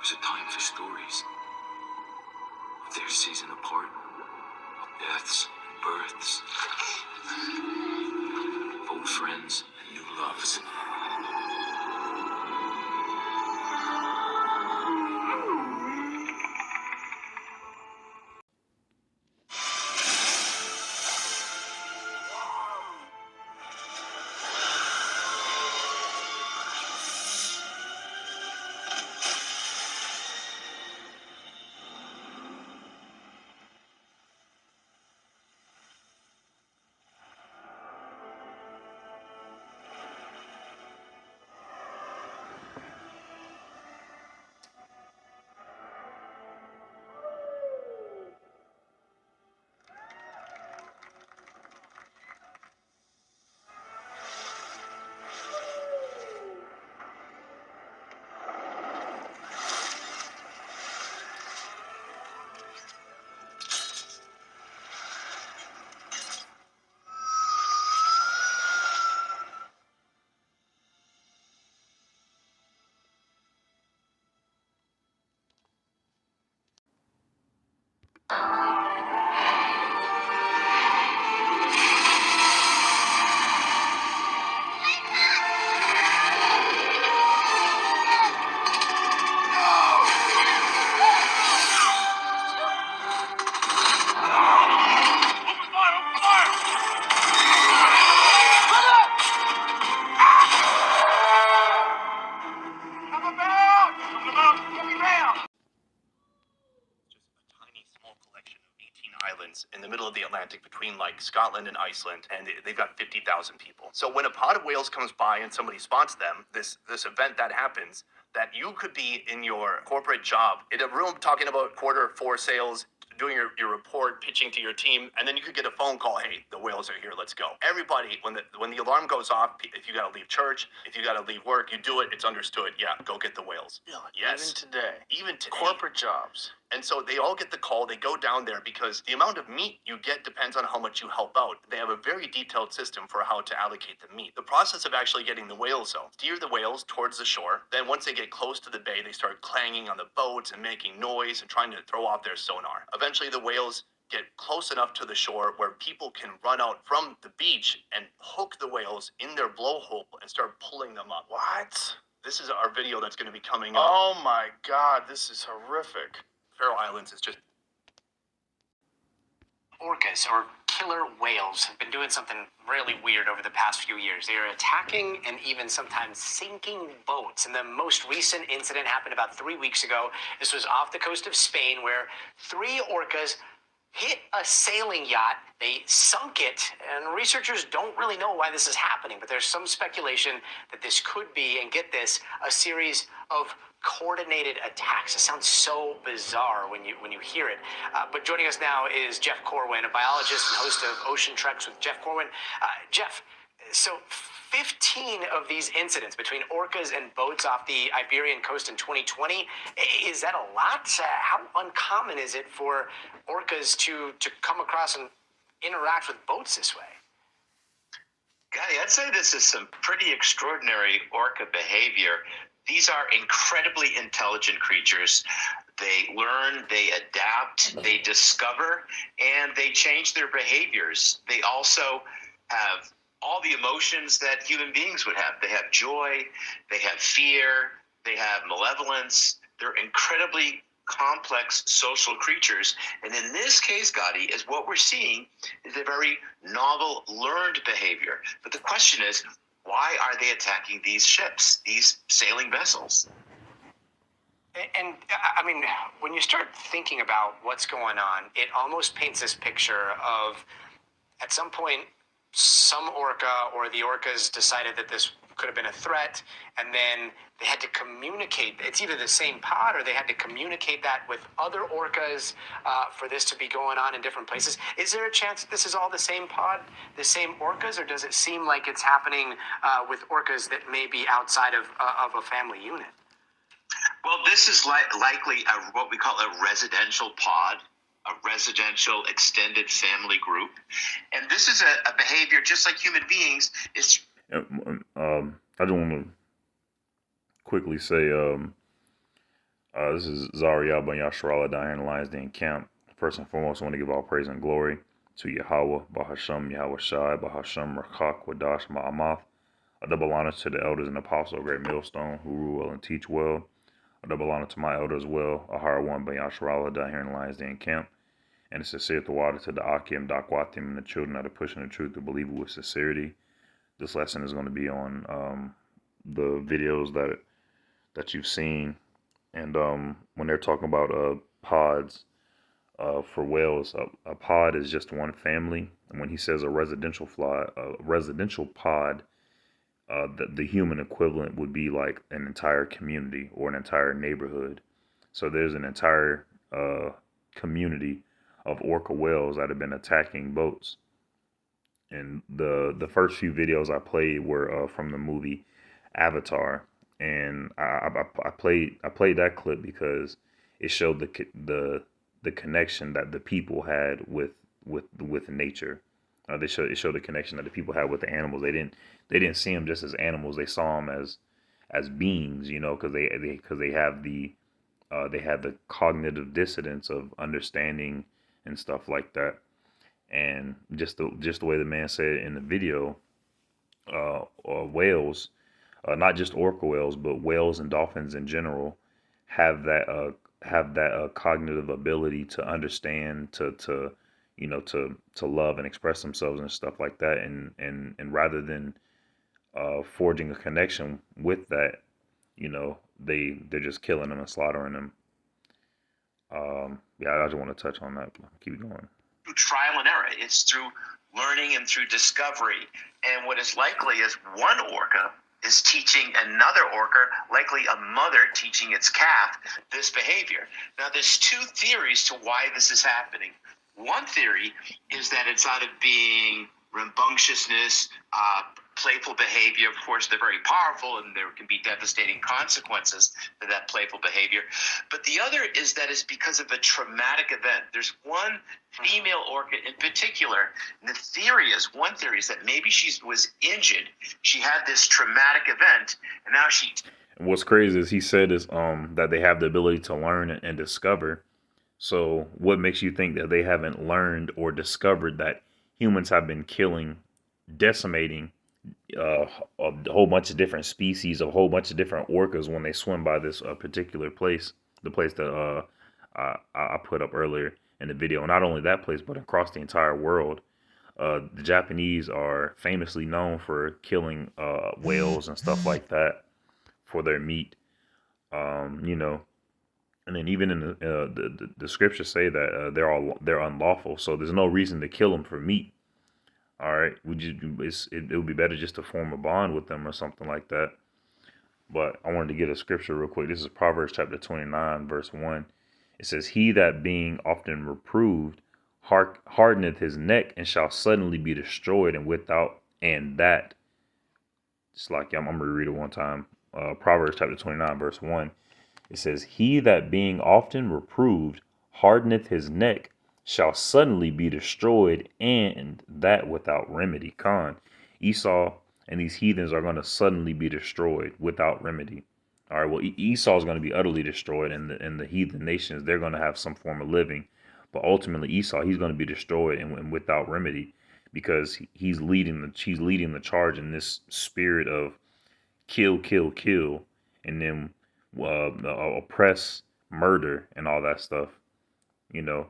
There's a time for stories of their season apart, of deaths and births, of old friends and new loves. Islands in the middle of the Atlantic between like Scotland and Iceland, and they've got 50,000 people. So when a pod of whales comes by and somebody spots them, this event that happens, that you could be in your corporate job in a room talking about Q4 sales, doing your report, pitching to your team, and then you could get a phone call, hey, the whales are here, let's go. Everybody, when the alarm goes off, if you gotta leave church, if you gotta leave work, you do it, it's understood. Yeah, go get the whales. Yes. Even today. Corporate jobs. And so they all get the call, they go down there because the amount of meat you get depends on how much you help out. They have a very detailed system for how to allocate the meat. The process of actually getting the whales though, steer the whales towards the shore. Then once they get close to the bay, they start clanging on the boats and making noise and trying to throw off their sonar. Eventually the whales get close enough to the shore where people can run out from the beach and hook the whales in their blowhole and start pulling them up. What? This is our video that's going to be coming up. Oh my God, this is horrific. Faroe Islands is just... Orcas, or killer whales, have been doing something really weird over the past few years. They are attacking and even sometimes sinking boats. And the most recent incident happened about 3 weeks ago. This was off the coast of Spain, where 3 orcas hit a sailing yacht. They sunk it, and researchers don't really know why this is happening, but there's some speculation that this could be, and get this, a series of coordinated attacks. It sounds so bizarre when you hear it. But joining us now is Jeff Corwin, a biologist and host of Ocean Treks with Jeff Corwin. Jeff, so 15 of these incidents between orcas and boats off the Iberian coast in 2020, is that a lot? How uncommon is it for orcas to come across and interact with boats this way? Guy, I'd say this is some pretty extraordinary orca behavior. These are incredibly intelligent creatures. They learn, they adapt, they discover, and they change their behaviors. They also have all the emotions that human beings would have. They have joy, they have fear, they have malevolence. They're incredibly complex social creatures. And in this case, Gotti, is what we're seeing is a very novel, learned behavior. But the question is, why are they attacking these ships, these sailing vessels? And I mean, when you start thinking about what's going on, it almost paints this picture of, at some point, some orca or the orcas decided that this could have been a threat, and then they had to communicate. It's either the same pod or they had to communicate that with other orcas for this to be going on in different places. Is there a chance that this is all the same pod, the same orcas, or does it seem like it's happening with orcas that may be outside of a family unit? Well, this is likely what we call a residential pod, a residential extended family group. And this is a behavior just like human beings. I just want to quickly say, This is Zariah Ben Yasharallah down here in the Lions Den camp. First and foremost, I want to give all praise and glory to Yahweh, Bahasham, Yahweh Shai, Bahasham, Rakak, Wadash, Ma'amath. A double honor to the elders and apostles of Great Millstone who rule well and teach well. A double honor to my elders as well, Ahara one Ben Yasharallah down here in the Lions Den camp. And a sincere water to the Akim, Dakwatim, and the children that are pushing the truth to believe with sincerity. This lesson is going to be on the videos that you've seen. And when they're talking about pods for whales, a pod is just one family. And when he says a residential pod, the human equivalent would be like an entire community or an entire neighborhood. So there's an entire community of orca whales that have been attacking boats. And the first few videos I played were from the movie Avatar. And I played that clip because it showed the connection that the people had with nature. It showed the connection that the people had with the animals. They didn't see them just as animals. They saw them as beings, you know, because they have the cognitive dissonance of understanding and stuff like that. And just the way the man said it in the video, whales. Not just orca whales, but whales and dolphins in general have that cognitive ability to understand, to love and express themselves and stuff like that. And rather than forging a connection with that, you know, they're just killing them and slaughtering them. Yeah, I just want to touch on that. Keep going. Through trial and error. It's through learning and through discovery. And what is likely is one orca is teaching another orca, likely a mother teaching its calf, this behavior. Now, there's two theories to why this is happening. One theory is that it's out of being rambunctiousness, playful behavior. Of course, they're very powerful and there can be devastating consequences to that playful behavior. But the other is that it's because of a traumatic event. There's one female orca in particular, and one theory is that maybe she was injured. She had this traumatic event, and now And what's crazy is he said is that they have the ability to learn and discover. So what makes you think that they haven't learned or discovered that humans have been killing, decimating a whole bunch of different species, a whole bunch of different orcas when they swim by this particular place, the place that I put up earlier in the video. Not only that place, but across the entire world. The Japanese are famously known for killing whales and stuff like that for their meat. You know, and then even in the scriptures say that they're unlawful, so there's no reason to kill them for meat. All right, it would be better just to form a bond with them or something like that. But I wanted to get a scripture real quick. This is Proverbs chapter 29, verse 1. It says, "He that being often reproved hardeneth his neck and shall suddenly be destroyed, and that." It's like, I'm going to read it one time. Proverbs chapter 29, verse 1. It says, "He that being often reproved hardeneth his neck shall suddenly be destroyed, and that without remedy." Khan, Esau and these heathens are going to suddenly be destroyed without remedy. All right, well, Esau is going to be utterly destroyed, and the heathen nations, they're going to have some form of living. But ultimately, Esau, he's going to be destroyed and without remedy, because he's leading the charge in this spirit of kill, kill, kill, and then oppress, murder, and all that stuff. You know.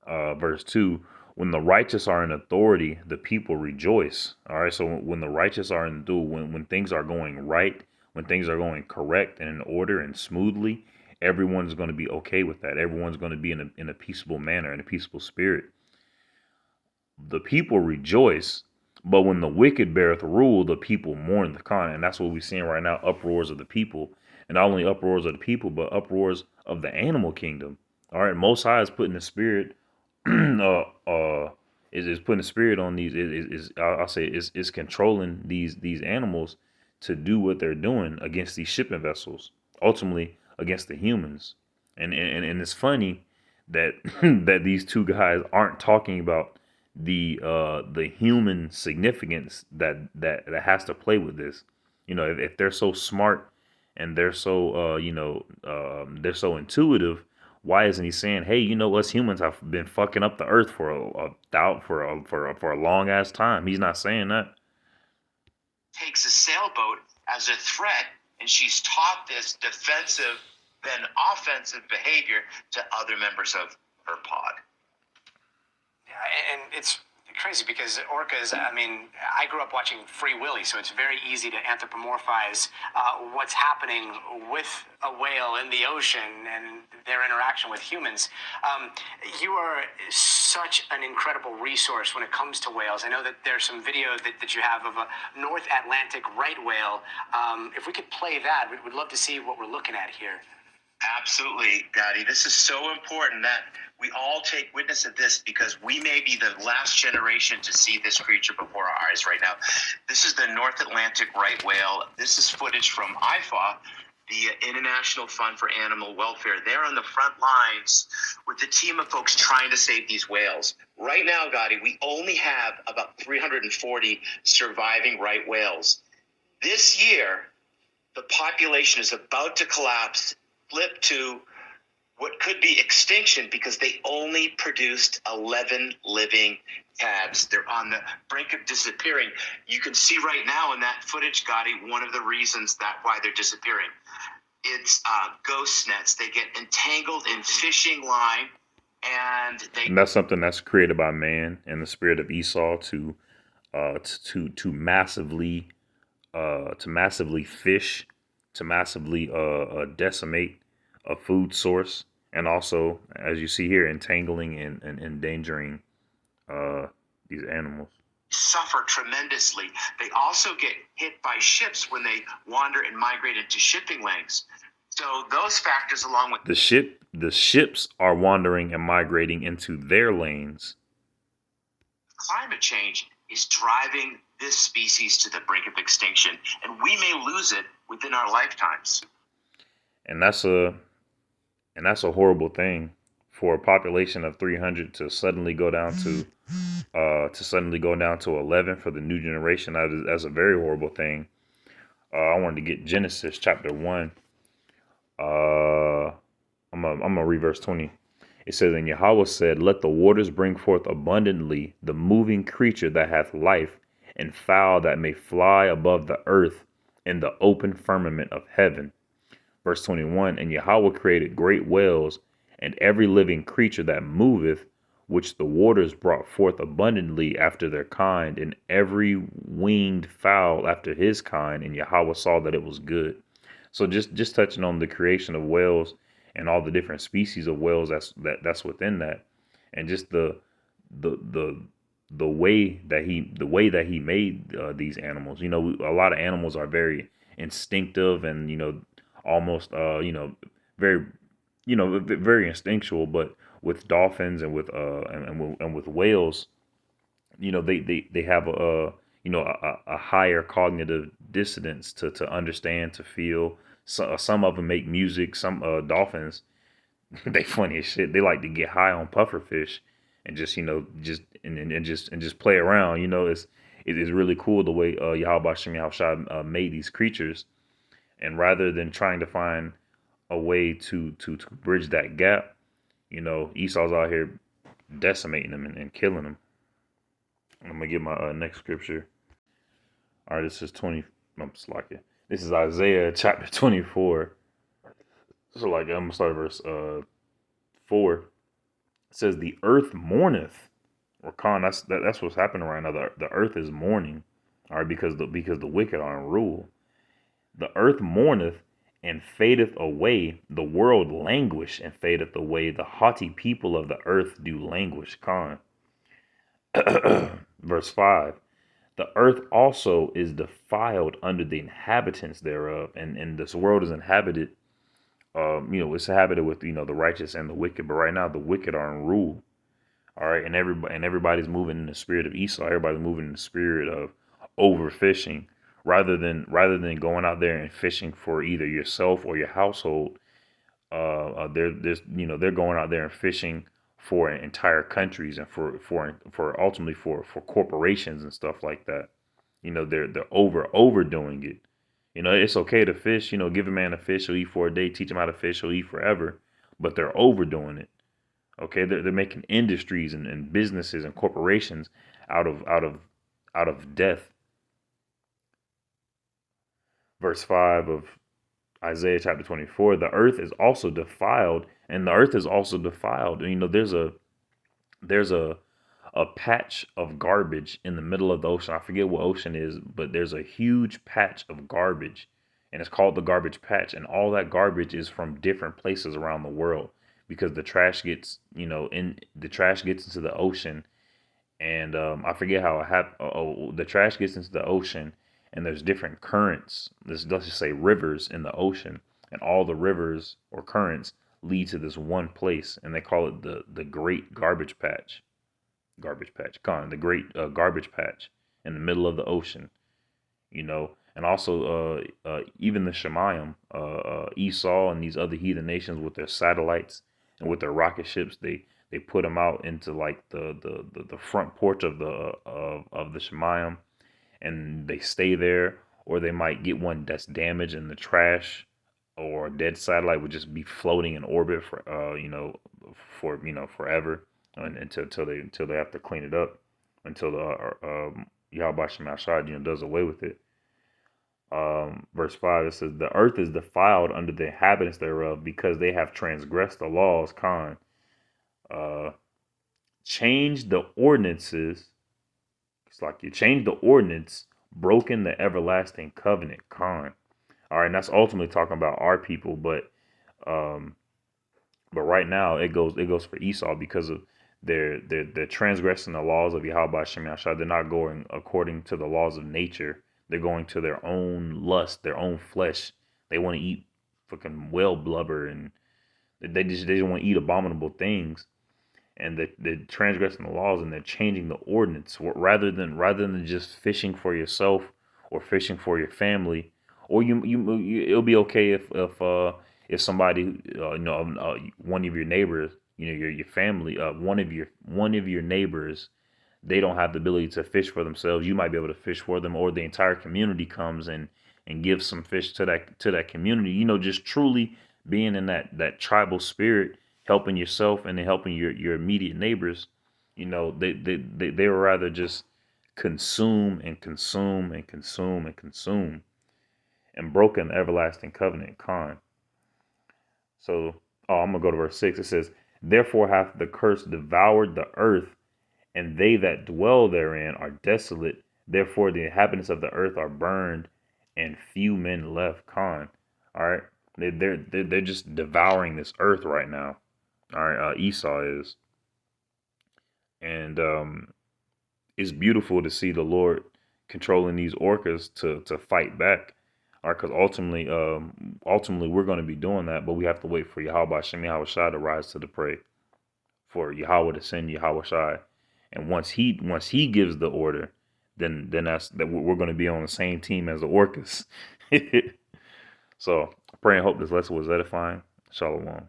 Verse 2, when the righteous are in authority, the people rejoice. All right, so when the righteous are in when things are going right, when things are going correct and in order and smoothly, everyone's going to be okay with that. Everyone's going to be in a peaceable manner, in a peaceful spirit. The people rejoice, but when the wicked beareth rule, the people mourn. The Khan, and that's what we're seeing right now, uproars of the people. And not only uproars of the people, but uproars of the animal kingdom. All right, Most High is putting the spirit is putting a spirit on these, is controlling these animals to do what they're doing against these shipping vessels, ultimately against the humans. And it's funny that that these two guys aren't talking about the human significance that has to play with this. You know, if they're so smart and they're so they're so intuitive. Why isn't he saying, hey, us humans have been fucking up the earth for for a long ass time? He's not saying that. Takes a sailboat as a threat, and she's taught this defensive, then offensive behavior to other members of her pod. Yeah, and it's crazy because orcas, I mean, I grew up watching Free Willy, so it's very easy to anthropomorphize what's happening with a whale in the ocean and their interaction with humans. You are such an incredible resource when it comes to whales. I know that there's some video that you have of a North Atlantic right whale. If we could play that, we'd love to see what we're looking at here. Absolutely, Gotti. This is so important that we all take witness of this, because we may be the last generation to see this creature before our eyes right now. This is the North Atlantic right whale. This is footage from IFAW, the International Fund for Animal Welfare. They're on the front lines with a team of folks trying to save these whales. Right now, Gotti, we only have about 340 surviving right whales. This year, the population is about to collapse, flip to what could be extinction, because they only produced 11 living calves. They're on the brink of disappearing. You can see right now in that footage, Gotti, one of the reasons that why they're disappearing. It's ghost nets. They get entangled in fishing line, and that's something that's created by man and the spirit of Esau to massively fish, to massively decimate a food source, and also, as you see here, entangling and endangering these animals. Suffer tremendously. They also get hit by ships when they wander and migrate into shipping lanes. So those factors, along with the ships are wandering and migrating into their lanes. Climate change is driving this species to the brink of extinction, and we may lose it within our lifetimes. And that's a horrible thing for a population of 300 to suddenly go down to 11 for the new generation. That's a very horrible thing. I wanted to get Genesis chapter 1. I'm gonna read verse 20. It says, and Yahweh said, let the waters bring forth abundantly the moving creature that hath life, and fowl that may fly above the earth in the open firmament of heaven. Verse 21, and Yahweh created great whales, and every living creature that moveth, which the waters brought forth abundantly after their kind, and every winged fowl after his kind, and Yahweh saw that it was good. So just touching on the creation of whales and all the different species of whales that's within that, and just the way that he made these animals. A lot of animals are very instinctive and almost very very instinctual, but with dolphins and with whales, they have a higher cognitive dissonance to understand, to feel. So, some of them make music. Some dolphins, they funny as shit. They like to get high on pufferfish and just play around. It is really cool the way Yahweh Hashem Yahushua made these creatures, and rather than trying to find a way to bridge that gap, Esau's out here decimating them and killing them. I'm gonna get my next scripture. All right, this is 20. This is Isaiah chapter 24. So I'm gonna start at verse 4. It says, "The earth mourneth." Or that's what's happening right now. The earth is mourning, all right, because the wicked are in rule. The earth mourneth and fadeth away. The world languish and fadeth away. The haughty people of the earth do languish. Verse 5. The earth also is defiled under the inhabitants thereof, and this world is inhabited. It's inhabited with the righteous and the wicked. But right now, the wicked are in rule. All right, and everybody's moving in the spirit of Esau. Everybody's moving in the spirit of overfishing, rather than going out there and fishing for either yourself or your household. They're going out there and fishing for entire countries and for ultimately for corporations and stuff like that. They're overdoing it. It's okay to fish. Give a man a fish, he'll eat for a day. Teach him how to fish, he'll eat forever. But they're overdoing it. Okay, they're making industries and businesses and corporations out of death. Verse 5 of Isaiah chapter 24, the earth is also defiled, and the earth is also defiled. And, there's a patch of garbage in the middle of the ocean. I forget what ocean is, but there's a huge patch of garbage, and it's called the garbage patch. And all that garbage is from different places around the world, because the trash gets, into the ocean. And I forget how it happened. The trash gets into the ocean, and there's different currents. Let's just say rivers in the ocean, and all the rivers or currents lead to this one place, and they call it the Great Garbage Patch. The Great Garbage Patch in the middle of the ocean. And also even the Shemayim, Esau and these other heathen nations with their satellites and with their rocket ships, they put them out into like the front porch of the Shemayim, and they stay there, or they might get one that's damaged in the trash, or a dead satellite would just be floating in orbit for forever, until they have to clean it up, until the Yahweh Shem Shai, does away with it. Verse 5, it says, the earth is defiled under the inhabitants thereof, because they have transgressed the laws. Khan. Change the ordinances. It's like you change the ordinance, broken the everlasting covenant. Khan. All right, and that's ultimately talking about our people, but right now it goes for Esau, because of they're transgressing the laws of Yahweh Shem Yahshua. They're not going according to the laws of nature. They're going to their own lust, their own flesh. They want to eat fucking whale blubber, and they just want to eat abominable things. And they're transgressing the laws, and they're changing the ordinance rather than just fishing for yourself or fishing for your family. Or it'll be okay if somebody one of your neighbors, your family, one of your neighbors, they don't have the ability to fish for themselves. You might be able to fish for them, or the entire community comes and gives some fish to that community. Just truly being in that tribal spirit, helping yourself and then helping your immediate neighbors. They would rather just consume and consume and consume and consume, and broken the everlasting covenant. Khan. So, I'm going to go to verse 6. It says, therefore hath the curse devoured the earth, and they that dwell therein are desolate. Therefore the inhabitants of the earth are burned, and few men left. Khan. All right. They're just devouring this earth right now. All right. Esau is. And it's beautiful to see the Lord controlling these orcas to fight back. All right, because ultimately we're going to be doing that, but we have to wait for Yahweh Shem Yahweh Shai to rise to the prey, for Yahweh to send Yahweh Shai, and once he gives the order, then we're going to be on the same team as the orcas. So I pray and hope this lesson was edifying. Shalom.